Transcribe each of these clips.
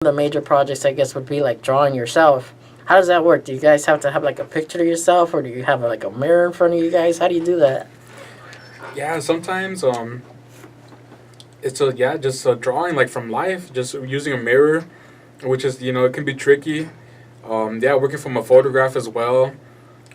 the major projects, I guess, would be like drawing yourself. How does that work? Do you guys have to have like a picture of yourself, or do you have like a mirror in front of you guys? How do you do that? Yeah, sometimes it's just a drawing like from life, just using a mirror, which is it can be tricky. Yeah, working from a photograph as well.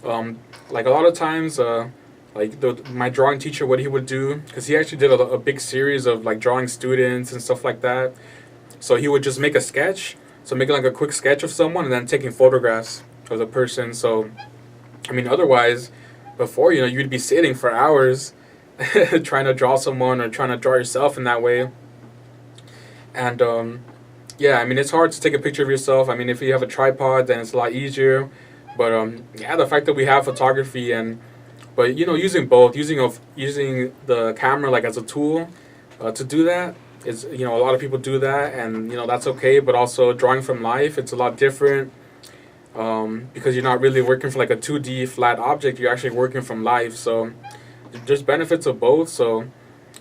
Like a lot of times, like my drawing teacher, what he would do, because he actually did a big series of like drawing students and stuff like that. So he would just make a sketch, so making like a quick sketch of someone and then taking photographs of the person. So I mean, otherwise, before you'd be sitting for hours trying to draw someone or trying to draw yourself in that way. And yeah, I mean, it's hard to take a picture of yourself. I mean, if you have a tripod, then it's a lot easier. But yeah, the fact that we have photography but using both, using the camera like as a tool to do that is a lot of people do that, and that's okay. But also drawing from life, it's a lot different because you're not really working for like a 2D flat object. You're actually working from life. So there's benefits of both. So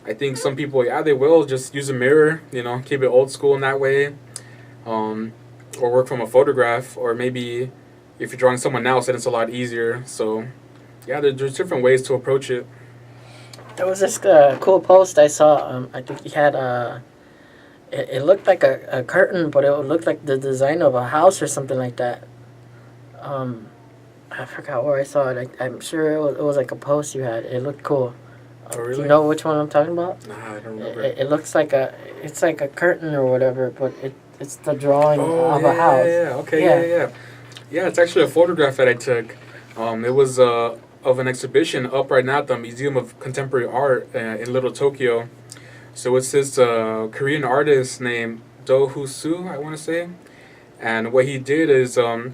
I think some people, yeah, they will just use a mirror, keep it old school in that way, um, or work from a photograph, or maybe if you're drawing someone else, then it's a lot easier. So yeah, there's different ways to approach it. There was this cool post I saw. I think he had it looked like a curtain, but it looked like the design of a house or something like that. Um, I forgot where I saw it. I'm sure it was like a post you had. It looked cool. Oh, Do you really? know which one I'm talking about? Nah, I don't remember. It looks like it's like a curtain or whatever, but it's the drawing Oh, of yeah, a house. yeah. Okay, Yeah. yeah, yeah. Yeah, it's actually a photograph that I took. It was of an exhibition up right now at the Museum of Contemporary Art in Little Tokyo. So it's this Korean artist named Do Hoo Soo, I want to say. And what he did is the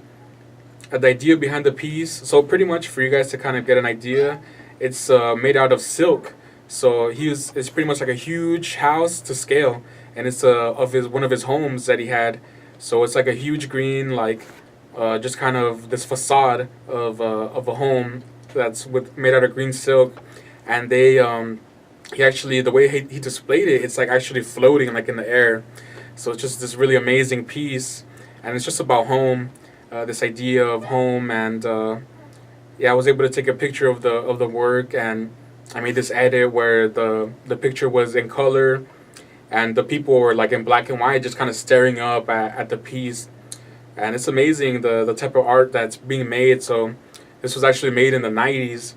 idea behind the piece. So pretty much for you guys to kind of get an idea, it's made out of silk. So it's pretty much like a huge house to scale, and it's of his one of his homes that he had. So it's like a huge green, like just kind of this facade of a home that's made out of green silk, and he actually, the way he displayed it, it's like actually floating like in the air. So it's just this really amazing piece, and it's just about home, this idea of home, and yeah, I was able to take a picture of the work, and I made this edit where the picture was in color, and the people were like in black and white, just kind of staring up at the piece, and it's amazing the type of art that's being made. So this was actually made in the '90s,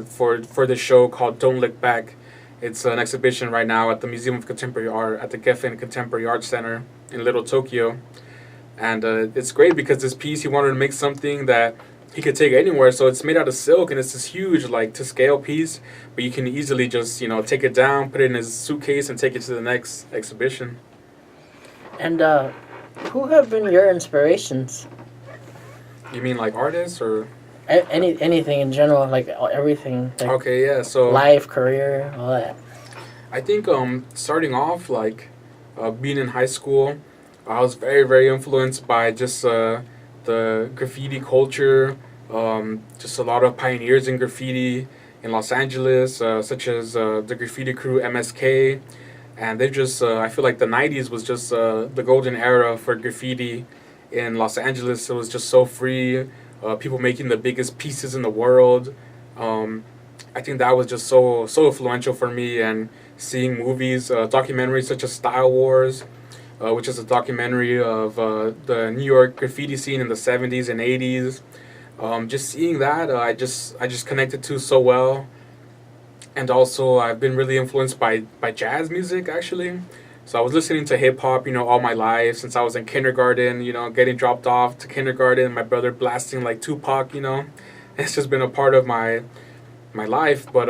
for this show called Don't Look Back. It's an exhibition right now at the Museum of Contemporary Art at the Geffen Contemporary Art Center in Little Tokyo, and it's great because this piece he wanted to make something that he could take anywhere. So it's made out of silk, and it's this huge, like, to scale piece, but you can easily just take it down, put it in his suitcase, and take it to the next exhibition. And who have been your inspirations? You mean like artists or? Anything in general, like everything, like Okay, yeah. So life, career, all that. I think starting off, like being in high school, I was very very influenced by just the graffiti culture, just a lot of pioneers in graffiti in Los Angeles, such as the graffiti crew MSK, and they just I feel like the '90s was just the golden era for graffiti in Los Angeles. It was just so free, people making the biggest pieces in the world. Um, I think that was just so influential for me, and seeing movies, documentaries such as Style Wars, which is a documentary of the New York graffiti scene in the '70s and '80s. Just seeing that, I just connected to so well, and also I've been really influenced by jazz music actually. So I was listening to hip hop, all my life since I was in kindergarten. Getting dropped off to kindergarten, my brother blasting like Tupac. It's just been a part of my life. But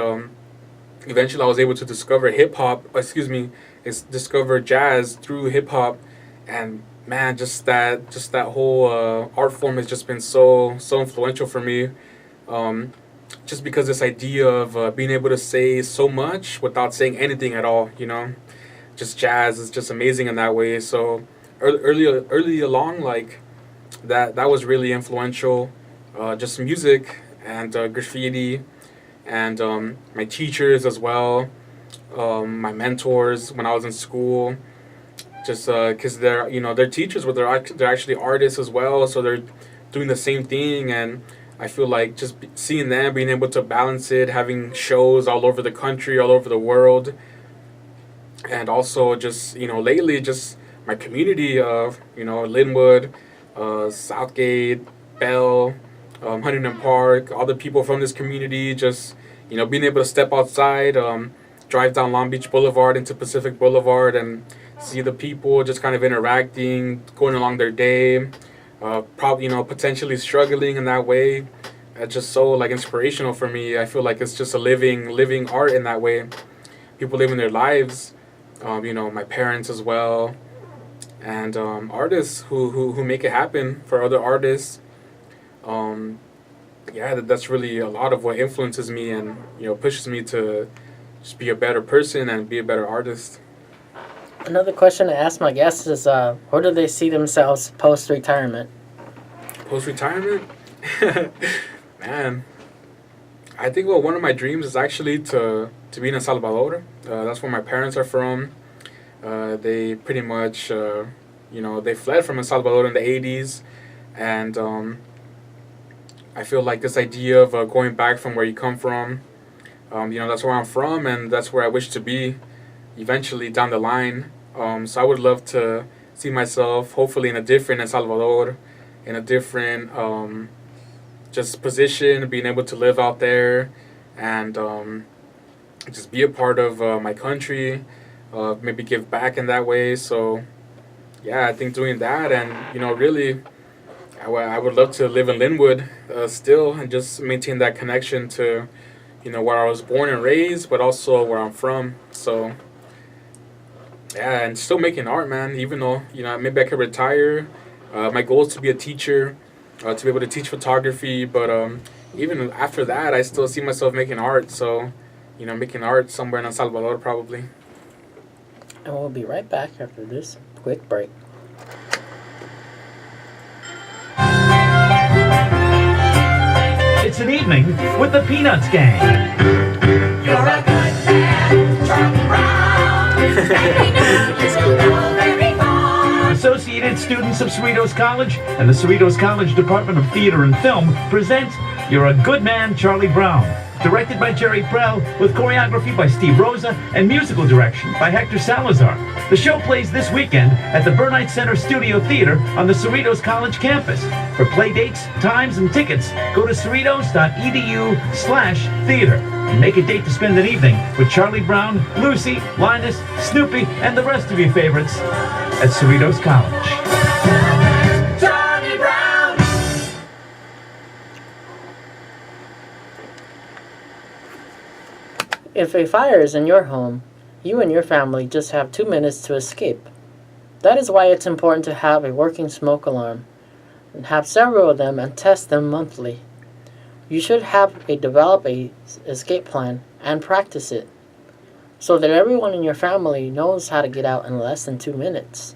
eventually I was able to discover hip hop. Excuse me, is discover jazz through hip hop, and man, just that whole art form has just been so influential for me. Um, just because this idea of being able to say so much without saying anything at all. Just jazz is just amazing in that way. So early along, like that was really influential. Just music and graffiti, and my teachers as well, my mentors when I was in school. just because they're teachers, but they're actually artists as well, so they're doing the same thing. And I feel like just seeing them being able to balance it, having shows all over the country, all over the world, and also just lately just my community of Lynwood, Southgate, Bell, Huntington Park, all the people from this community, just being able to step outside, drive down Long Beach Boulevard into Pacific Boulevard and see the people just kind of interacting, going along their day, probably potentially struggling in that way. It's just so like inspirational for me. I feel like it's just a living art in that way. People living their lives, my parents as well, and artists who make it happen for other artists. That's really a lot of what influences me and pushes me to just be a better person and be a better artist. Another question I ask my guests is, where do they see themselves post-retirement? Post-retirement? Man, I think one of my dreams is actually to be in El Salvador. That's where my parents are from. They pretty much, they fled from El Salvador in the 80s. And I feel like this idea of going back from where you come from, that's where I'm from and that's where I wish to be eventually down the line. So I would love to see myself hopefully in a different El Salvador, in a different just position, being able to live out there and just be a part of my country, maybe give back in that way. So yeah, I think doing that and really I would love to live in Lynwood still and just maintain that connection to where I was born and raised, but also where I'm from. So yeah, and still making art, man. Even though maybe I could retire. My goal is to be a teacher, to be able to teach photography. But even after that, I still see myself making art. So making art somewhere in El Salvador probably. And we'll be right back after this quick break. It's an evening with the Peanuts Gang. You're a good man, Charlie Brown. And they know very far. Associated students of Cerritos College and the Cerritos College Department of Theater and Film present You're a Good Man, Charlie Brown. Directed by Jerry Prell, with choreography by Steve Rosa and musical direction by Hector Salazar. The show plays this weekend at the Burnite Center Studio Theater on the Cerritos College campus. For play dates, times, and tickets, go to cerritos.edu/theater and make a date to spend an evening with Charlie Brown, Lucy, Linus, Snoopy, and the rest of your favorites at Cerritos College. Charlie Brown. If a fire is in your home, you and your family just have 2 minutes to escape. That is why it's important to have a working smoke alarm, and have several of them and test them monthly. You should develop a escape plan and practice it, so that everyone in your family knows how to get out in less than 2 minutes.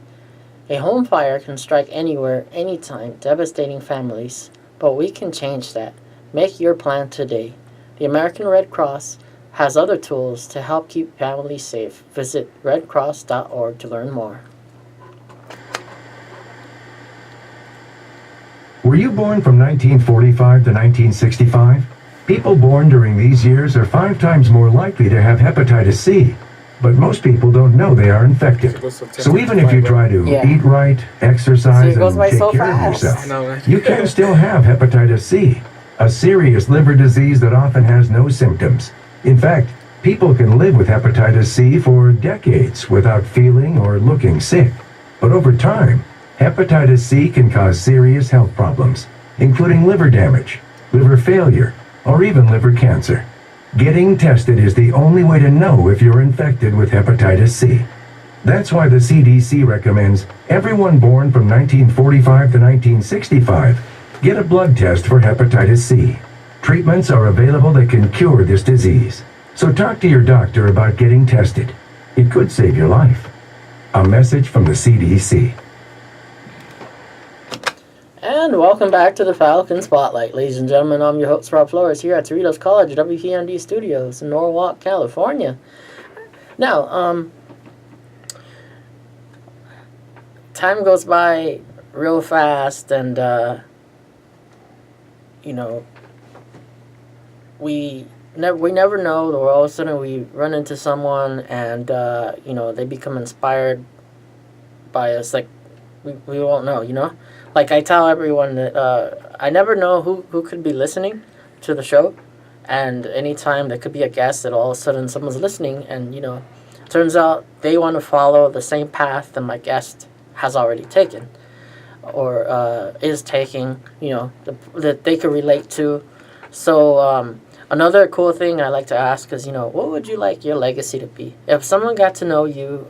A home fire can strike anywhere, anytime, devastating families, but we can change that. Make your plan today. The American Red Cross has other tools to help keep families safe. Visit redcross.org to learn more. Were you born from 1945 to 1965? People born during these years are 5 times more likely to have hepatitis C, but most people don't know they are infected. So even if you try to eat right, exercise, and take care of yourself, you can still have hepatitis C, a serious liver disease that often has no symptoms. In fact, people can live with hepatitis C for decades without feeling or looking sick. But over time, hepatitis C can cause serious health problems, including liver damage, liver failure, or even liver cancer. Getting tested is the only way to know if you're infected with hepatitis C. That's why the CDC recommends everyone born from 1945 to 1965 get a blood test for hepatitis C. Treatments are available that can cure this disease. So talk to your doctor about getting tested. It could save your life. A message from the CDC. And welcome back to the Falcon Spotlight. Ladies and gentlemen, I'm your host, Rob Flores, here at Cerritos College, WPND Studios in Norwalk, California. Now, time goes by real fast, and you know, we never know, or all of a sudden we run into someone, and you know, they become inspired by us. Like we won't know, you know. Like I tell everyone that I never know who could be listening to the show, and anytime there could be a guest that all of a sudden someone's listening, and you know, turns out they want to follow the same path that my guest has already taken, or is taking, you know, that they could relate to. So another cool thing I like to ask is, you know, what would you like your legacy to be? If someone got to know you,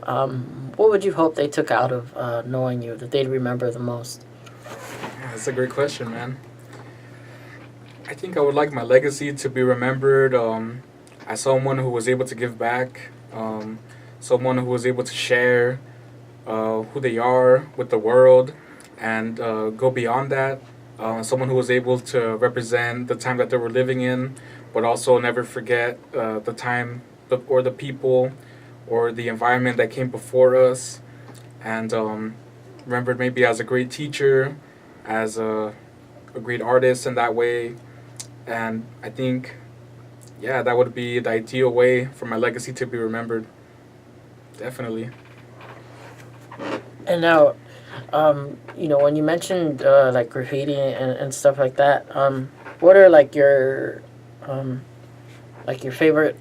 what would you hope they took out of knowing you, that they'd remember the most? Yeah, that's a great question, man. I think I would like my legacy to be remembered as someone who was able to give back, someone who was able to share who they are with the world, and go beyond that. Someone who was able to represent the time that they were living in, but also never forget the time or the people or the environment that came before us, and remembered maybe as a great teacher, as a great artist in that way. And I think, yeah, that would be the ideal way for my legacy to be remembered. Definitely. And now, you know, when you mentioned like graffiti and stuff like that, what are like your favorite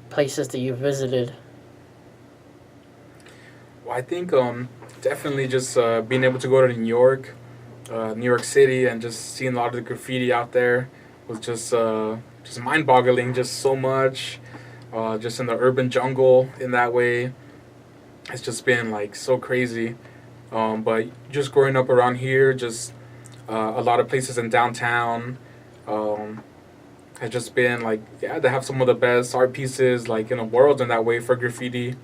places that you visited? Well, I think definitely just being able to go to New York City, and just seeing a lot of the graffiti out there was just mind-boggling. Just so much, just in the urban jungle in that way. It's just been like so crazy. But just growing up around here, just a lot of places in downtown has just been like, yeah, they have some of the best art pieces like in the world in that way for graffiti.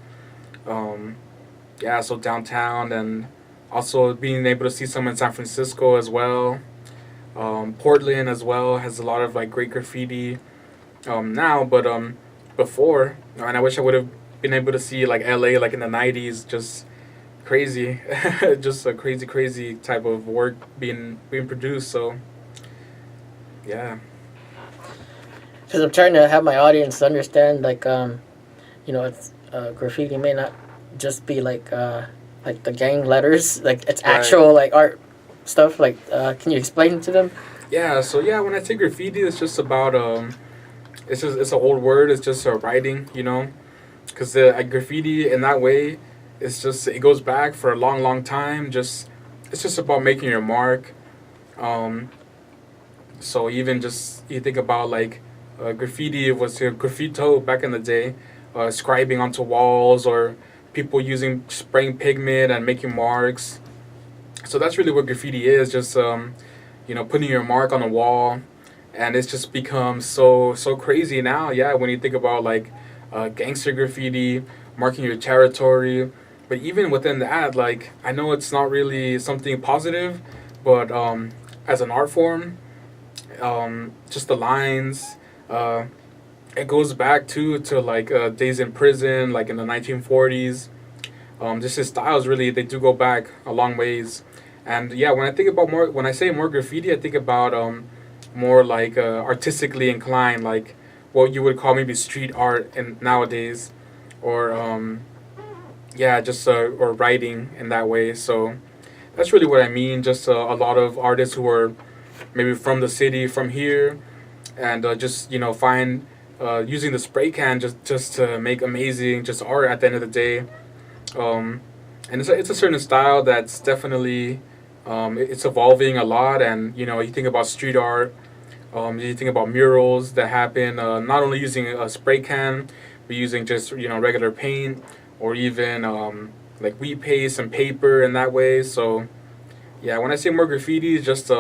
Yeah, so downtown, and also being able to see some in San Francisco as well. Portland as well has a lot of like great graffiti now, but before, and I wish I would have been able to see like LA like in the 90s, just crazy, just a crazy type of work being produced. So yeah, Because I'm trying to have my audience understand, like, you know, it's graffiti may not just be like the gang letters, like it's Right. actual like art stuff. Like, can you explain to them? yeah. So yeah, when I say graffiti, it's just about it's an old word. It's just writing, you know, because graffiti in that way, it's just, it goes back for a long time. Just, it's just about making your mark. So even just you think about like graffiti was graffito back in the day, scribing onto walls, or people using spraying pigment and making marks. So that's really what graffiti is, just you know, putting your mark on a wall. And it's just become so crazy now. Yeah, when you think about like gangster graffiti, marking your territory. But even within that, like, I know it's not really something positive, but as an art form, just the lines, it goes back to like days in prison, like in the 1940s. Just his styles, really, they do go back a long ways. And yeah, when I say more graffiti, I think about more like artistically inclined, like what you would call maybe street art in nowadays, or yeah, just or writing in that way. So that's really what I mean. Just a lot of artists who are maybe from the city, from here, and just, you know, find using the spray can just to make amazing just art at the end of the day. And it's a certain style that's definitely it's evolving a lot. And you know, you think about street art, you think about murals that happen not only using a spray can, but using just, you know, regular paint, or even like wheat paste and paper in that way. So yeah, when I say more graffiti, just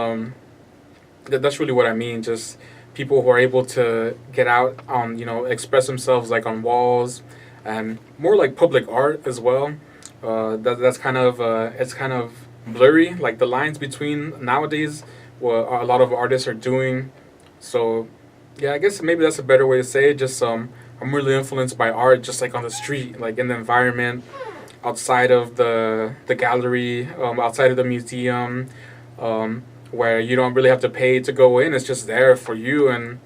that's really what I mean. Just people who are able to get out on, you know, express themselves like on walls, and more like public art as well. That's kind of it's kind of blurry, like the lines between nowadays what a lot of artists are doing. So yeah, I guess maybe that's a better way to say it. Just I'm really influenced by art, just like on the street, like in the environment, outside of the gallery, outside of the museum, where you don't really have to pay to go in. It's just there for you, and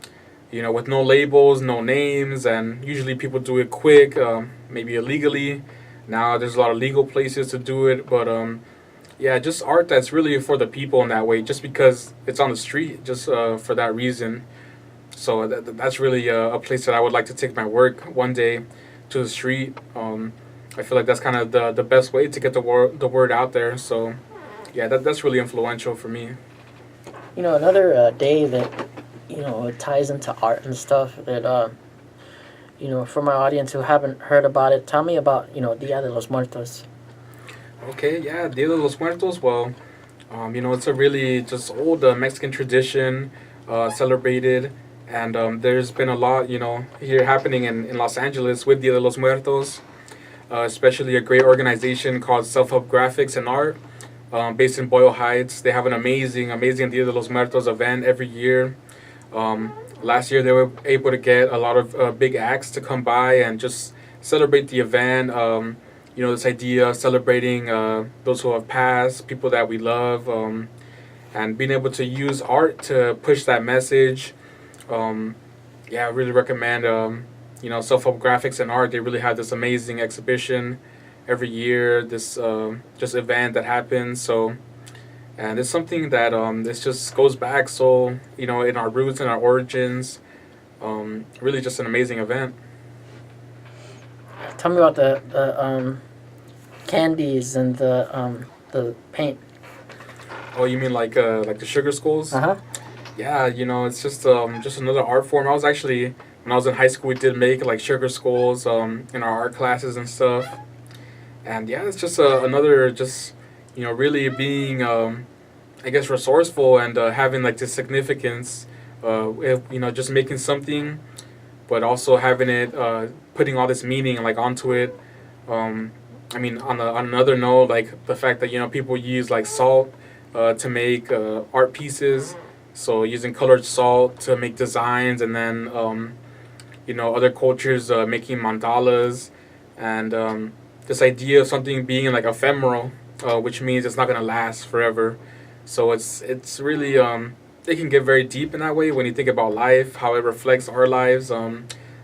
with no labels, no names, and usually people do it quick, maybe illegally. Now there's a lot of legal places to do it, but yeah, just art that's really for the people in that way, just because it's on the street, just for that reason. So that's really a place that I would like to take my work one day, to the street. I feel like that's kind of the best way to get the word out there. So yeah, that's really influential for me. Another day that it ties into art and stuff that for my audience who haven't heard about it, tell me about Dia de los Muertos. Okay, yeah, Dia de los Muertos. Well, it's a really just old Mexican tradition, celebrated, and there's been a lot, here happening in Los Angeles with Dia de los Muertos, especially a great organization called Self-Help Graphics and Art, based in Boyle Heights. They have an amazing Dia de los Muertos event every year. Last year they were able to get a lot of big acts to come by and just celebrate the event. This idea of celebrating those who have passed, people that we love, and being able to use art to push that message. I really recommend Self-Help Graphics and Art. They really have this amazing exhibition every year, this just event that happens. So, and it's something that this just goes back so in our roots and our origins. Really just an amazing event. Tell me about the candies and the paint. Oh, you mean like the sugar skulls? Yeah, it's just another art form. I was actually, when I was in high school, we did make like sugar skulls in our art classes and stuff. And yeah, it's just another really being I guess resourceful and having like this significance, just making something, but also having it putting all this meaning like onto it. I mean, on another note, like the fact that people use like salt to make art pieces, so using colored salt to make designs, and then other cultures making mandalas, and this idea of something being like ephemeral, which means it's not gonna last forever. So it's really it can get very deep in that way when you think about life, how it reflects our lives.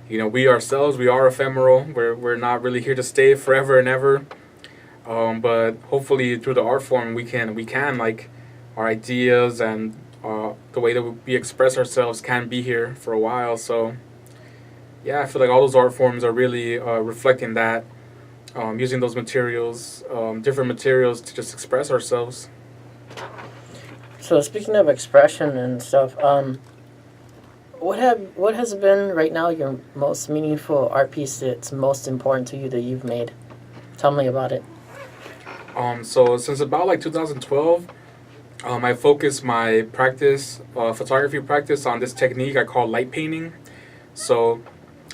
We ourselves, we are ephemeral. We're not really here to stay forever and ever. But hopefully through the art form we can like our ideas and the way that we express ourselves can be here for a while. So yeah, I feel like all those art forms are really reflecting that, using those materials, different materials to just express ourselves. So speaking of expression and stuff, what has been right now your most meaningful art piece that's most important to you that you've made? Tell me about it. So since about like 2012, I focused my practice, photography practice, on this technique I call light painting. So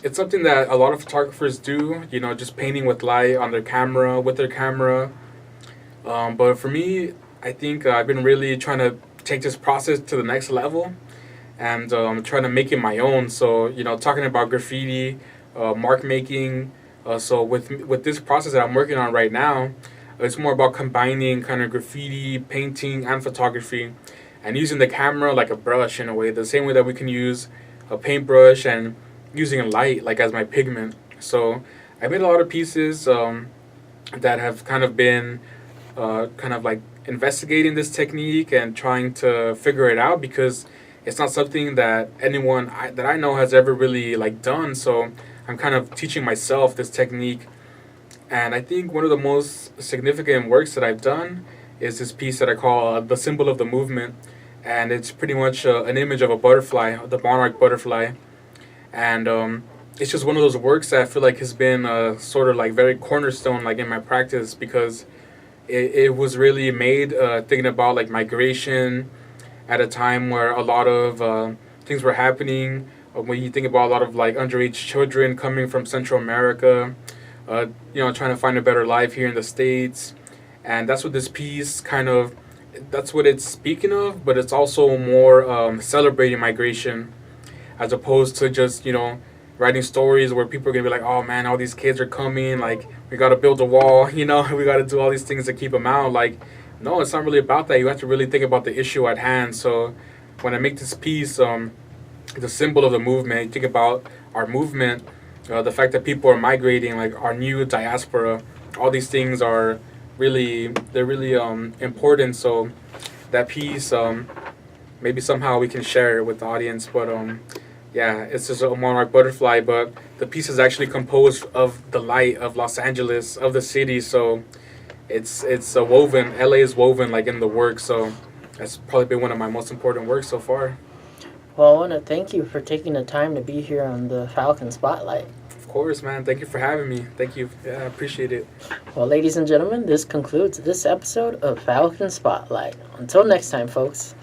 it's something that a lot of photographers do, just painting with light on their camera, with their camera. But for me, I think I've been really trying to take this process to the next level, and trying to make it my own. So talking about graffiti, mark making. So with this process that I'm working on right now, it's more about combining kind of graffiti, painting, and photography, and using the camera like a brush in a way, the same way that we can use a paintbrush, and using light like as my pigment. So I made a lot of pieces that have kind of been kind of like investigating this technique and trying to figure it out, because it's not something that anyone that I know has ever really like done. So I'm kind of teaching myself this technique. And I think one of the most significant works that I've done is this piece that I call the symbol of the movement. And it's pretty much an image of a butterfly, the monarch butterfly. And it's just one of those works that I feel like has been sort of like very cornerstone like in my practice, because it was really made thinking about like migration at a time where a lot of things were happening. When you think about a lot of like underage children coming from Central America, trying to find a better life here in the States. And that's what this piece that's what it's speaking of, but it's also more celebrating migration, as opposed to just, writing stories where people are gonna be like, oh man, all these kids are coming, like we gotta build a wall, you know, we gotta do all these things to keep them out. Like, no, it's not really about that. You have to really think about the issue at hand. So when I make this piece, the symbol of the movement, you think about our movement, the fact that people are migrating, like our new diaspora, all these things are really important. So that piece, maybe somehow we can share it with the audience. But yeah, it's just a monarch butterfly, but the piece is actually composed of the light of Los Angeles, of the city. So it's woven. LA is woven like in the work. So that's probably been one of my most important works so far. Well, I want to thank you for taking the time to be here on the Falcon Spotlight. Of course, man. Thank you for having me. Thank you. Yeah, I appreciate it. Well, ladies and gentlemen, this concludes this episode of Falcon Spotlight. Until next time, folks.